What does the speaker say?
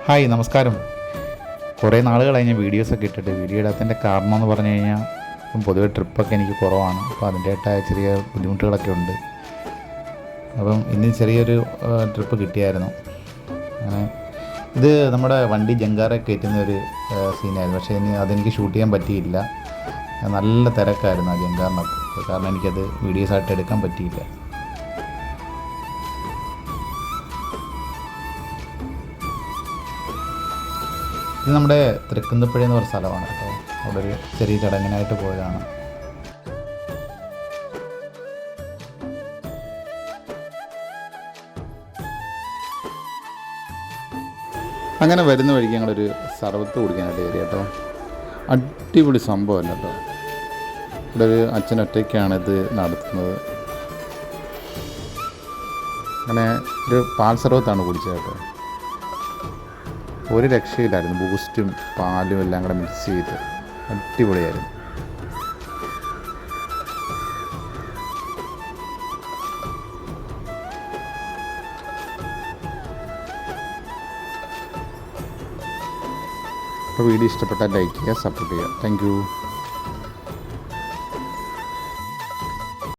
Hi, നമസ്കാരം. കുറേ നാളുകളായി ഞാൻ വീഡിയോസൊക്കെ ഇട്ടിട്ട്. വീഡിയോ ഇടാത്തതിൻ്റെ കാരണം എന്ന് പറഞ്ഞു കഴിഞ്ഞാൽ ഇപ്പം പൊതുവെ ട്രിപ്പൊക്കെ എനിക്ക് കുറവാണ്. അപ്പോൾ അതിൻ്റെതായ ചെറിയ ബുദ്ധിമുട്ടുകളൊക്കെ ഉണ്ട്. അപ്പം ഇന്ന് ചെറിയൊരു ട്രിപ്പ് കിട്ടിയായിരുന്നു. ഇത് നമ്മുടെ വണ്ടി ജങ്കാറെ കയറ്റുന്ന ഒരു സീനായിരുന്നു. പക്ഷേ അതെനിക്ക് ഷൂട്ട് ചെയ്യാൻ പറ്റിയില്ല. നല്ല തിരക്കായിരുന്നു ആ ജങ്കാറിനകത്ത്. കാരണം എനിക്കത് വീഡിയോസായിട്ട് എടുക്കാൻ പറ്റിയില്ല. ഇത് നമ്മുടെ തൃക്കുന്നപ്പുഴ എന്ന് പറഞ്ഞ സ്ഥലമാണ് കേട്ടോ. അവിടെ ഒരു ചെറിയ ചടങ്ങിനായിട്ട് പോയതാണ്. അങ്ങനെ വരുന്ന വഴിക്ക് ഞങ്ങളൊരു സർബത്ത് കുടിക്കാനായിട്ട് കയറി കേട്ടോ. അടിപൊളി സംഭവമല്ല കേട്ടോ. ഇവിടെ ഒരു അച്ഛനൊറ്റയ്ക്കാണ് ഇത് നടത്തുന്നത്. അങ്ങനെ ഒരു പാൽ സർബത്താണ് കുടിച്ചത് കേട്ടോ. ഒരു രക്ഷയില്ലായിരുന്നു. ബൂസ്റ്റും പാലും എല്ലാം കൂടെ മിക്സ് ചെയ്ത് അടിപൊളിയായിരുന്നു. അപ്പോൾ വീഡിയോ ഇഷ്ടപ്പെട്ടാൽ ലൈക്ക് ചെയ്യുക, സപ്പോർട്ട് ചെയ്യുക. Thank you.